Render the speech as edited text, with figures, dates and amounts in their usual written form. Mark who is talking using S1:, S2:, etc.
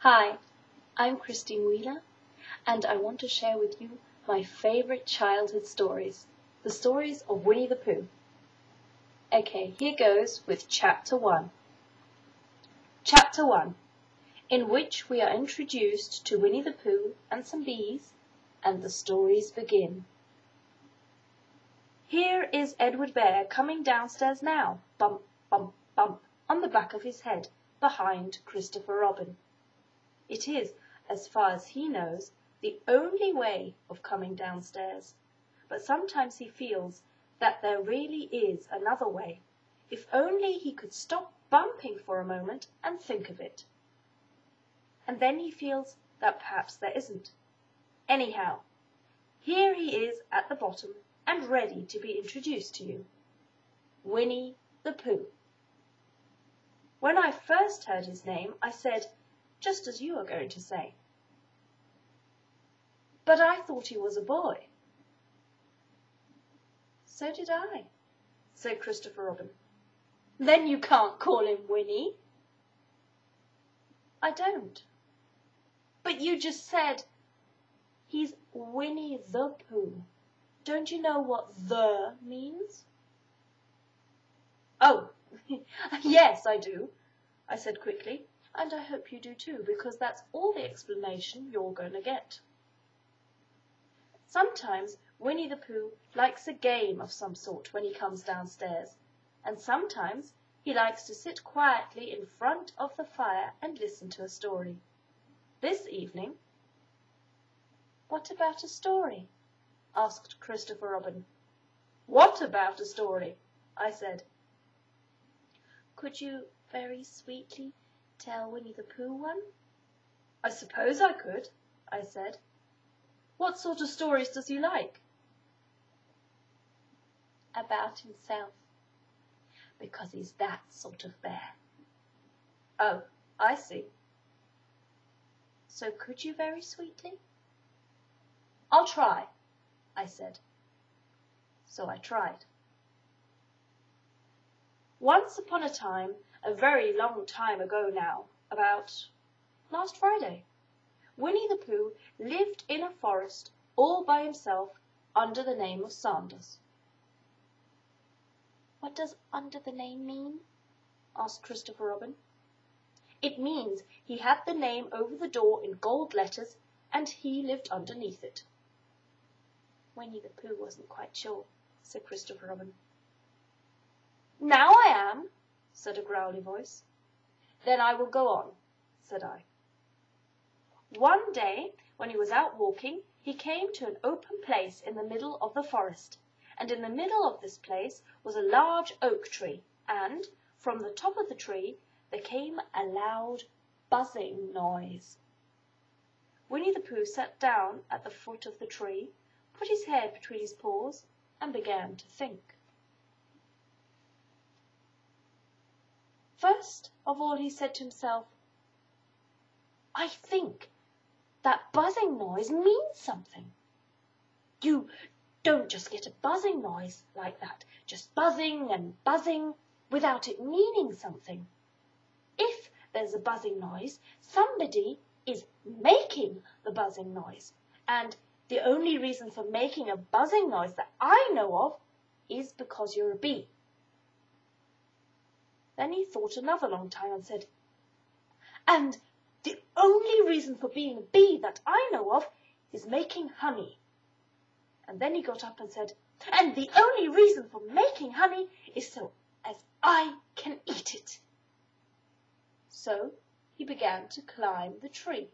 S1: Hi, I'm Christine Wheeler, and I want to share with you my favorite childhood stories, the stories of Winnie the Pooh. Okay, here goes with Chapter 1. Chapter 1, in which we are introduced to Winnie the Pooh and some bees, and the stories begin. Here is Edward Bear coming downstairs now, bump, bump, bump, on the back of his head, behind Christopher Robin. It is, as far as he knows, the only way of coming downstairs, but sometimes he feels that there really is another way, if only he could stop bumping for a moment and think of it. And then he feels that perhaps there isn't. Anyhow, here he is at the bottom and ready to be introduced to you. Winnie the Pooh. When I first heard his name, I said, just as you are going to say. But I thought he was a boy. So did I, said Christopher Robin. Then you can't call him Winnie. I don't. But you just said he's Winnie the Pooh. Don't you know what the means? Oh, yes, I do, I said quickly. And I hope you do too, because that's all the explanation you're going to get. Sometimes Winnie the Pooh likes a game of some sort when he comes downstairs, and sometimes he likes to sit quietly in front of the fire and listen to a story. This evening... What about a story? Asked Christopher Robin. What about a story? I said. Could you very sweetly tell Winnie the Pooh one? I suppose I could, I said. What sort of stories does he like? About himself, because he's that sort of bear. Oh, I see. So could you very sweetly? I'll try, I said. So I tried. Once upon a time, a very long time ago now, about last Friday, Winnie the Pooh lived in a forest all by himself under the name of Sanders. What does under the name mean? Asked Christopher Robin. It means he had the name over the door in gold letters and he lived underneath it. Winnie the Pooh wasn't quite sure, said Christopher Robin. Now I am, said a growly voice. Then I will go on, said I. One day, when he was out walking, he came to an open place in the middle of the forest, and in the middle of this place was a large oak tree, and from the top of the tree there came a loud buzzing noise. Winnie the Pooh sat down at the foot of the tree, put his head between his paws, and began to think. First of all he said to himself, I think that buzzing noise means something. You don't just get a buzzing noise like that, just buzzing and buzzing without it meaning something. If there's a buzzing noise, somebody is making the buzzing noise, and the only reason for making a buzzing noise that I know of is because you're a bee. Then he thought another long time and said, and the only reason for being a bee that I know of is making honey. And then he got up and said, and the only reason for making honey is so as I can eat it. So he began to climb the tree.